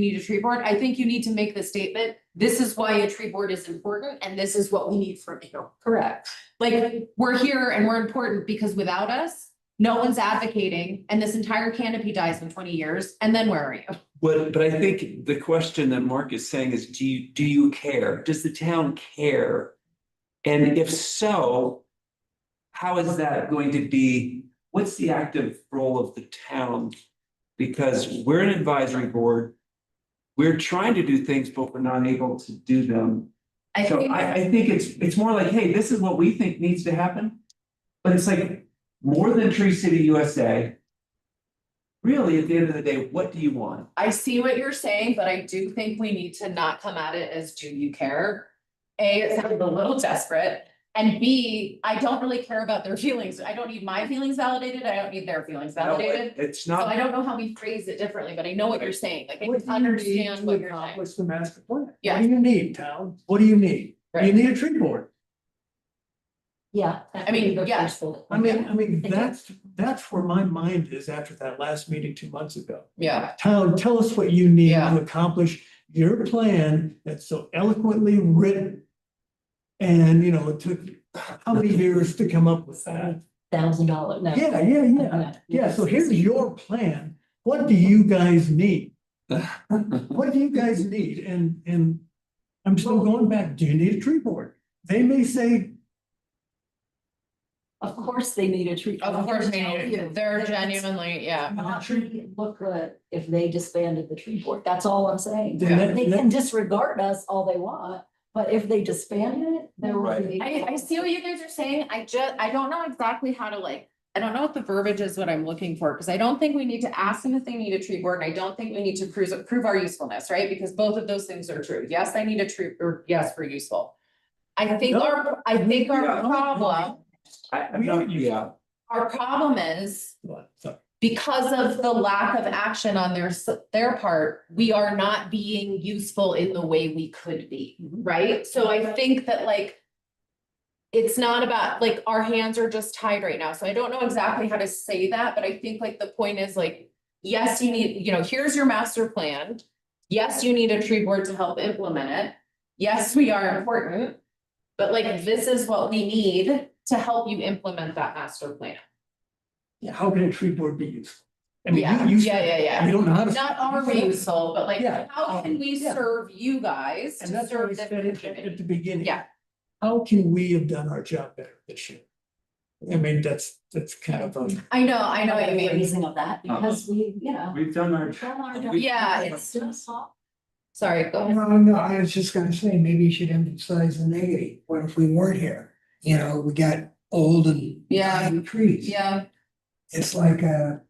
need a tree board? I think you need to make the statement, this is why a tree board is important and this is what we need from you.
Correct.
Like, we're here and we're important because without us, no one's advocating and this entire canopy dies in 20 years. And then where are you?
But I think the question that Mark is saying is, do you care? Does the town care? And if so, how is that going to be, what's the active role of the town? Because we're an advisory board. We're trying to do things, but we're not able to do them. So I think it's more like, hey, this is what we think needs to happen. But it's like more than Tree City USA. Really, at the end of the day, what do you want?
I see what you're saying, but I do think we need to not come at it as, do you care? A, it sounds a little desperate. And B, I don't really care about their feelings. I don't need my feelings validated. I don't need their feelings
No,
validated.
it's
So I
not,
don't know how we phrase it differently, but I know what you're saying. Like, I
What
can
do you need
understand
to
what you're saying.
accomplish the master plan?
Yeah.
What do you need, town? What do you need? Do you
Right.
need a tree board?
Yeah.
I mean,
the
yeah.
first bullet.
I mean, that's where my mind is after that last meeting 2 months ago.
Yeah,
Town, tell us what you need
Yeah.
to accomplish your plan that's so eloquently written. And, you know, it took how many years to come up with that?
$1,000, no.
Yeah. Yeah, so here's your plan. What do you guys need? What do you guys need? And I'm still going back, do you need a tree board? They may say,
Of course they need a tree.
of course they
Tell
need
you,
it. They're
it's
genuinely, yeah.
Not really look good if they disbanded the tree board. That's all I'm saying.
Then that-
They can disregard us all they want, but if they disbanded it, there will be.
I see what you guys are saying. I don't know exactly how to like, I don't know what the verbiage is what I'm looking for, because I don't think we need to ask them if they need a tree board, and I don't think we need to prove our usefulness, right? Because both of those things are true. Yes, I need a tree, or yes, we're useful. I think
No.
our problem,
I know, yeah.
our problem is,
what, so,
because of the lack of action on their part, we are not being useful in the way we could be, right? So I think that like, it's not about, like, our hands are just tied right now, so I don't know exactly how to say that, but I think like the point is like, yes, you need, here's your master plan. Yes, you need a tree board to help implement it. Yes, we are important, but like, this is what we need to help you implement that master plan.
Yeah, how can a tree board be useful? I mean,
Yeah,
you
yeah.
you don't know how to.
Not are we useful, but like,
Yeah,
how can we
yeah.
serve you guys
And
to
that's what
serve
I
this
said at
community?
the beginning.
Yeah.
How can we have done our job better this year? I mean, that's kind of a.
I know what you mean.
Phrasing of that, because we,
We've done our.
we've done our job.
Yeah,
It's still soft.
Sorry, go ahead.
No, I was just gonna say, maybe you should emphasize the negative. What if we weren't here? We got old and
Yeah.
dying trees.
Yeah,
It's like a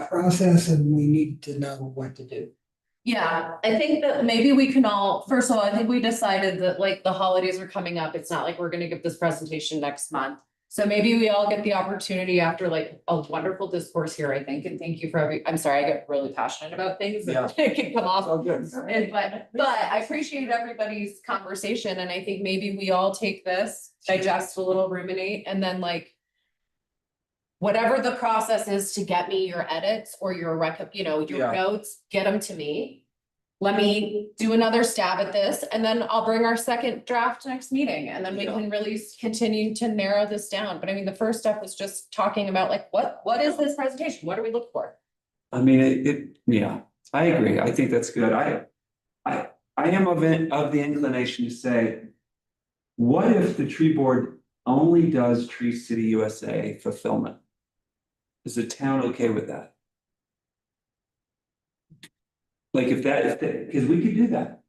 process and we need to know what to do.
yeah, I think that maybe we can all, first of all, I think we decided that like the holidays are coming up, it's not like we're gonna give this presentation next month. So maybe we all get the opportunity after like a wonderful discourse here, I think, and thank you for I'm sorry, I get really passionate about things.
Yeah.
It can come off.
good.
But I appreciate everybody's conversation, and I think maybe we all take this, digest a little, ruminate, and then like, whatever the process is to get me your edits or your your
Yeah.
notes, get them to me. Let me do another stab at this, and then I'll bring our second draft next meeting, and then we
Yeah.
can really continue to narrow this down. But I mean, the first step was just talking about like, what is this presentation? What do we look for?
I mean, yeah, I agree. I think that's good. I am of the inclination to say, what if the tree board only does Tree City USA fulfillment? Is the town okay with that? Like if because we could do that.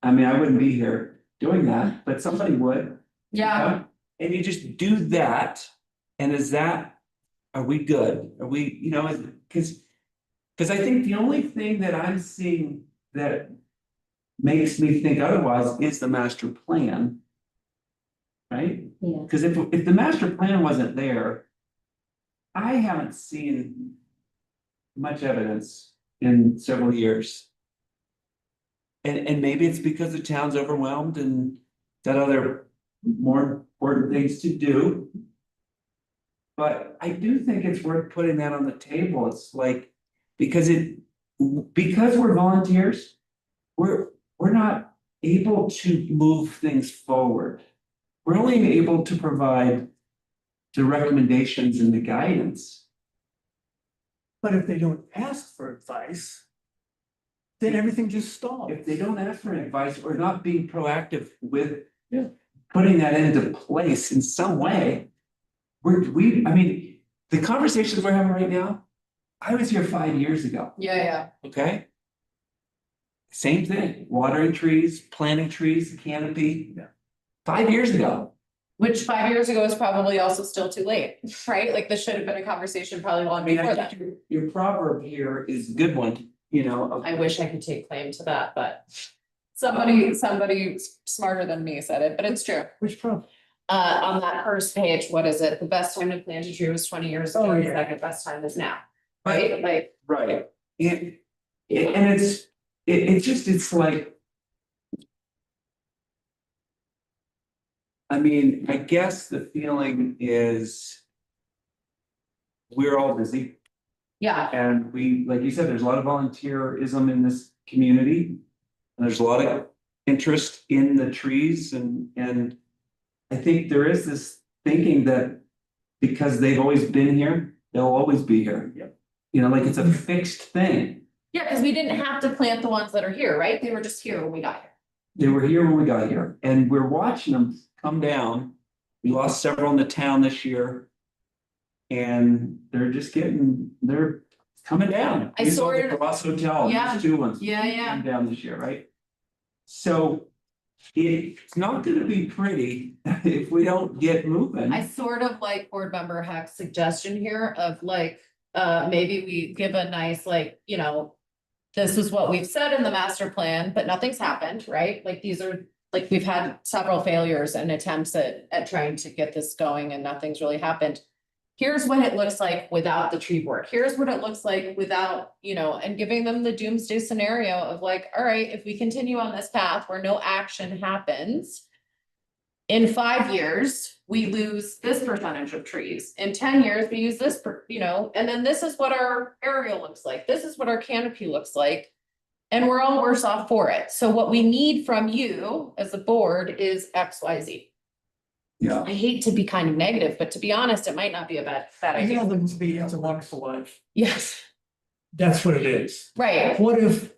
I mean, I wouldn't be here doing that, but somebody would.
Yeah,
And you just do that, and are we good? Are we, because I think the only thing that I'm seeing that makes me think otherwise is the master plan. Right?
Yeah.
Because if the master plan wasn't there, I haven't seen much evidence in several years. And maybe it's because the town's overwhelmed and got other more important things to do. But I do think it's worth putting that on the table. It's like, because we're volunteers, we're not able to move things forward. We're only able to provide the recommendations and the guidance.
But if they don't ask for advice, then everything just stalls.
If they don't ask for advice or not being proactive with putting that into place in some way, I mean, the conversations we're having right now, I was here 5 years ago,
yeah.
okay? Same thing, watering trees, planting trees, canopy. 5 years ago.
Which 5 years ago is probably also still too late, right? Like this should have been a conversation probably
I
long
mean,
before
I
that.
think your proverb here is a good one, of
I wish I could take claim to that, but somebody smarter than me said it, but it's true.
Which problem?
On that first page, what is it? The best time to plant a tree was 20 years ago.
Oh,
The
yeah.
second best time is now, right? Like,
right. And it's like. I mean, I guess the feeling is. We're all busy
yeah,
and like you said, there's a lot of volunteerism in this community. And there's a lot of interest in the trees and I think there is this thinking that because they've always been here, they'll always be here.
Yep.
Like it's a fixed thing.
yeah, because we didn't have to plant the ones that are here, right? They were just here when we got here.
They were here when we got here and we're watching them come down. We lost several in the town this year. And they're coming down.
I
We saw the
sorted-
Cross Hotel,
Yeah.
there's 2 ones.
Yeah.
Come down this year, right? So it's not gonna be pretty if we don't get moving.
I sort of like board member Heck's suggestion here of like, maybe we give a nice this is what we've said in the master plan, but nothing's happened, right? Like these are, like, we've had several failures and attempts at trying to get this going and nothing's really happened. here's what it looks like without the tree board. Here's what it looks like without, and giving them the doomsday scenario of like, all right, if we continue on this path where no action happens, in 5 years, we lose this percentage of trees. In 10 years, we use this, and then this is what our area looks like. This is what our canopy looks like. And we're all worse off for it. So what we need from you as a board is X, Y, Z.
Yeah,
I hate to be kind of negative, but to be honest, it might not be a bad
I know
idea.
It's a Wonderful Life.
Yes,
That's what it is.
right.
What if?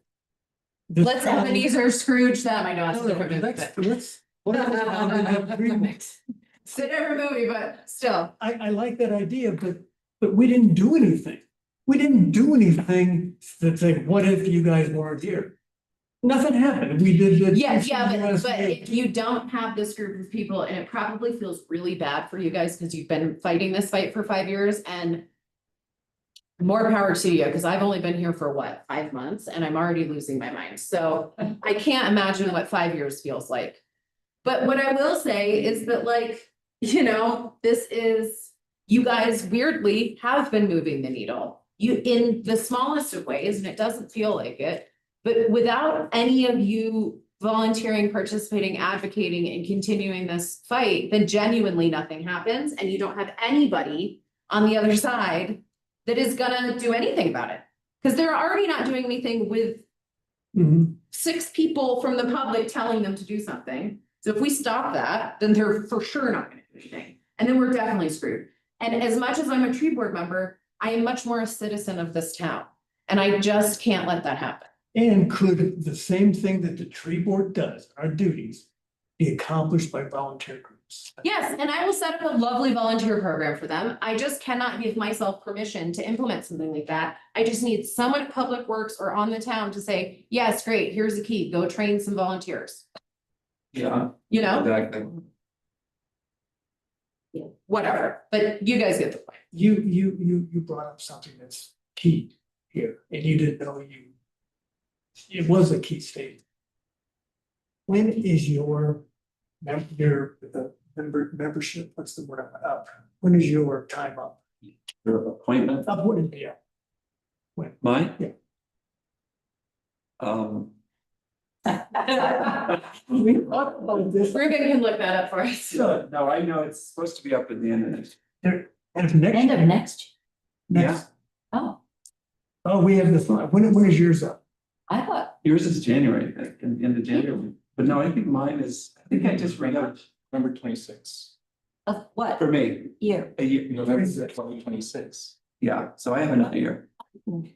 the
Let's
town-
Ebenezer Scrooge them. I know it's
No,
a
no,
different movie,
let's,
but.
let's, what if the town didn't have tree boards?
It's a different movie, but still.
I like that idea, but we didn't do anything. We didn't do anything that say, what if you guys weren't here? Nothing happened. We did the.
Yeah, but if you don't have this group of people, and it probably feels really bad for you guys, because you've been fighting this fight for 5 years, and more power to you, because I've only been here for what, 5 months, and I'm already losing my mind, so I can't imagine what 5 years feels like. But what I will say is that, like, this is, you guys weirdly have been moving the needle. You, in the smallest of ways, and it doesn't feel like it, but without any of you volunteering, participating, advocating, and continuing this fight, then genuinely nothing happens, and you don't have anybody on the other side that is gonna do anything about it. Because they're already not doing anything with
Mhm.
6 people from the public telling them to do something. So if we stop that, then they're for sure not gonna do anything. And then we're definitely screwed. And as much as I'm a tree board member, I am much more a citizen of this town. And I just can't let that happen.
And could the same thing that the tree board does, our duties, be accomplished by volunteer groups?
Yes, and I will set up a lovely volunteer program for them. I just cannot give myself permission to implement something like that. I just need someone at Public Works or on the town to say, yes, great, here's the key, go train some volunteers.
yeah,
You know,
exactly.
whatever, but you guys get the point.
You brought up something that's key here, and you didn't know it was a key statement. When is your membership, what's the word, up? When is your time up?
Your appointment,
Up, what, yeah.
mine?
Yeah.
Ruben can look that up for us.
No, I know it's supposed to be up at the end of this.
And next.
End of next,
next-
oh,
Oh, we have this, when is yours up?
I thought,
Yours is January, I think, in the January, but no, I think mine is, I think I just read up
November 26th.
of what
for me,
year?
a year,
November 2026.
yeah, so I have another year.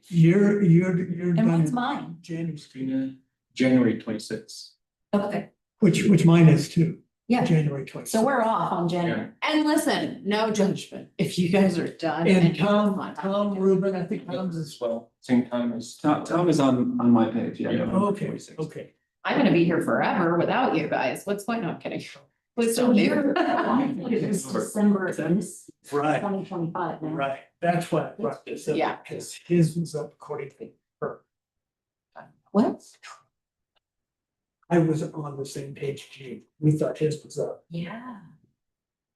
You're
And
done
what's
in
mine?
January,
January 26th.
Okay,
which mine is too.
yeah,
January 20.
so we're off on January.
And listen, no judgment, if you guys are done.
And
you have fun.
Tom Rubin, I think Tom's is,
Well, same time as.
Tom is on my page, yeah.
Yeah.
November
okay,
26th.
okay.
I'm gonna be here forever without you guys. What's going on? I'm kidding. Please
So
don't do.
you're, it's December,
Is that-
this
Right,
2025 now.
right. That's why I brought this up.
Yeah.
Because his was up according to her.
What?
I was on the same page as you. We thought his was up.
Yeah.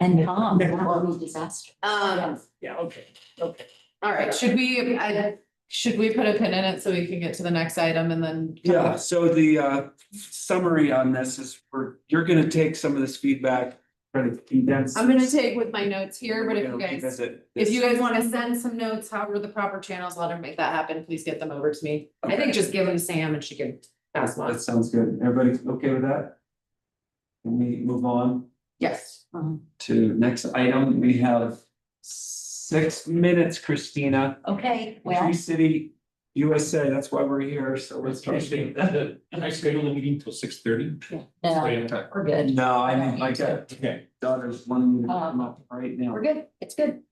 And Tom,
Next
that
month.
would be disaster.
Yeah, okay, okay.
All right, should we put a pin in it so we can get to the next item and then?
Yeah, so the summary on this is you're gonna take some of this feedback, try to condense.
I'm gonna take with my notes here, but if you
We're gonna
guys,
revisit
if you
this.
guys wanna send some notes, however the proper channels, let her make that happen, please get them over to me. I
Okay.
think just give them to Sam and she can pass them
That
on.
sounds good. Everybody okay with that? Can we move on
Yes.
to next item? We have 6 minutes, Christina.
Okay, well,
Tree City, USA, that's why we're here, so let's try to.
Can I schedule the meeting till 6:30?
no, we're good.
No, I mean, my
Okay.
daughter's wanting me to come up right now.
We're good. It's good.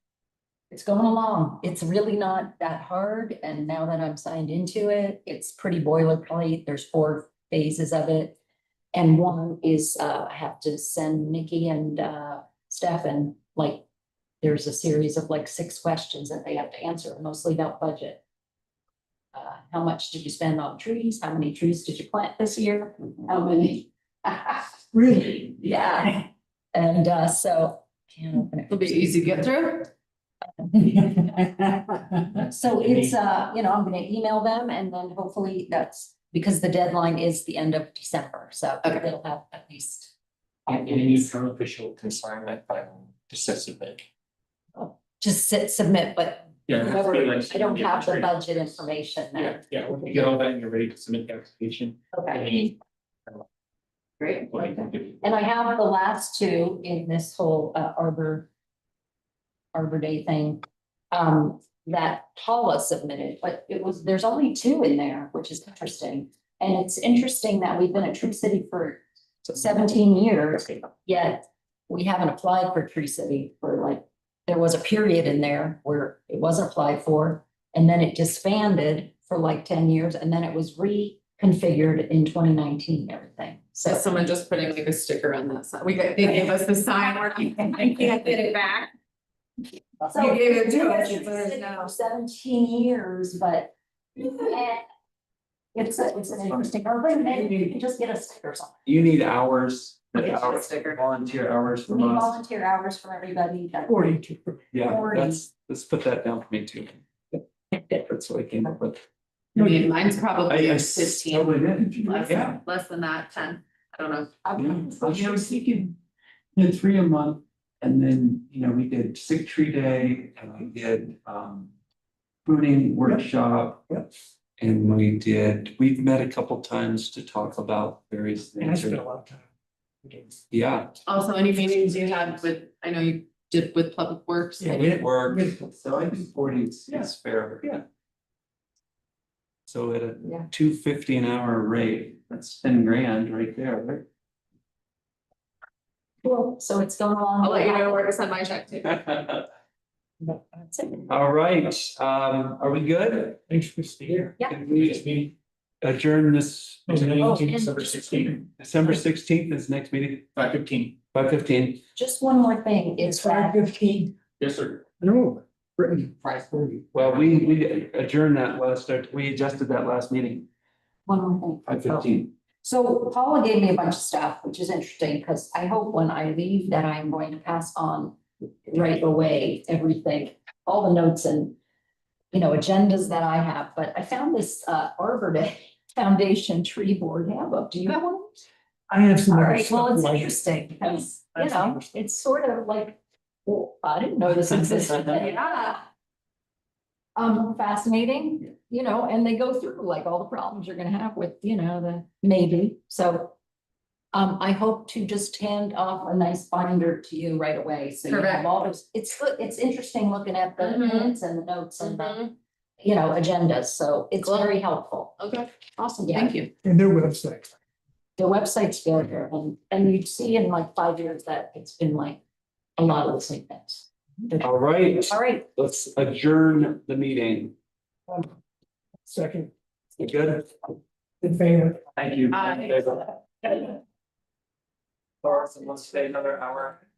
It's going along. It's really not that hard. And now that I'm signed into it, it's pretty boilerplate. There's 4 phases of it. And one is, I have to send Nikki and Stefan, like, there's a series of like 6 questions that they have to answer, mostly about budget. How much did you spend on trees? How many trees did you plant this year? How many?
Really?
Yeah. And so, can't open it.
It'll be easy to get through.
So it's, I'm gonna email them and then hopefully that's, because the deadline is the end of December, so
Okay.
they'll have at least.
And any town official can sign that final to submit.
Just submit, but
Yeah.
whoever,
like-
I don't have the budget information
Yeah,
there.
yeah, when you get all that and you're ready to submit the application.
Okay, great.
What you can do.
And I have the last two in this whole Arbor Day thing. That Paula submitted, but there's only two in there, which is interesting. And it's interesting that we've been at Tree City for 17 years, yet we haven't applied for Tree City for there was a period in there where it wasn't applied for. And then it disbanded for 10 years and then it was reconfigured in 2019, everything.
So
So
someone just putting like a sticker on that sign. They gave us the sign, I can't get it back.
So
You gave it to
we were
us,
in
it's ours
Tree
now.
City for 17 years, but it's an interesting, or maybe you can just get a sticker or something.
You need hours,
Yeah,
hours,
sticker.
volunteer hours
We
from
need
us.
volunteer hours from everybody.
42.
Yeah,
40.
let's put that down for me too. That's what I came up with.
I mean, mine's probably
I
15,
totally did.
less,
Yeah.
less than that, 10, I don't know.
I was thinking, 3 a month, and then, we did sick tree day, and we did, pruning workshop.
Yep.
And we've met a couple times to talk about various
And I
things.
spent a lot of time.
Yeah,
Also, any meetings you had with, I know you did with Public Works.
Yeah,
it worked,
Good.
so I think 40 is
Yeah.
fair.
Yeah.
So at a
Yeah.
$2.50 an hour rate, that's 10 grand right there, right?
Cool, so it's going along.
I'll let you know where to send my check to.
That's it.
All right, are we good?
Thanks, Christine.
Yeah.
Can we adjourn this?
Oh, and
December 16th,
December 16th is next meeting,
5:15.
5:15.
Just one more thing,
It's
is that
5:15.
Yes, sir.
No, Brittany, 5:30.
Well, we adjourned that we adjusted that last meeting,
one more thing.
5:15.
So Paula gave me a bunch of stuff, which is interesting, because I hope when I leave that I'm going to pass on right away, everything, all the notes and agendas that I have, but I found this Arbor Day Foundation Tree Board handbook. Do you have one?
I have some.
All
other
right, well,
stuff
it's
like-
interesting because,
That's interesting.
it's sort of like, well, I didn't know this existed. Yeah. Fascinating, and they go through all the problems you're gonna have with, the maybe, so. I hope to just hand off a nice binder to you right away, so you have
Perfect.
all those, it's good, it's interesting looking at the
Mhm.
minutes and the notes and the,
Mhm.
agendas, so it's
Cool.
very helpful.
Okay, awesome,
Yeah.
thank you.
And their website.
The website's good, and you'd see in 5 years that it's been a lot of the same things.
All right,
All right,
let's adjourn the meeting.
Second,
You good?
in favor.
Thank you.
Aye.
Laura, let's stay another hour.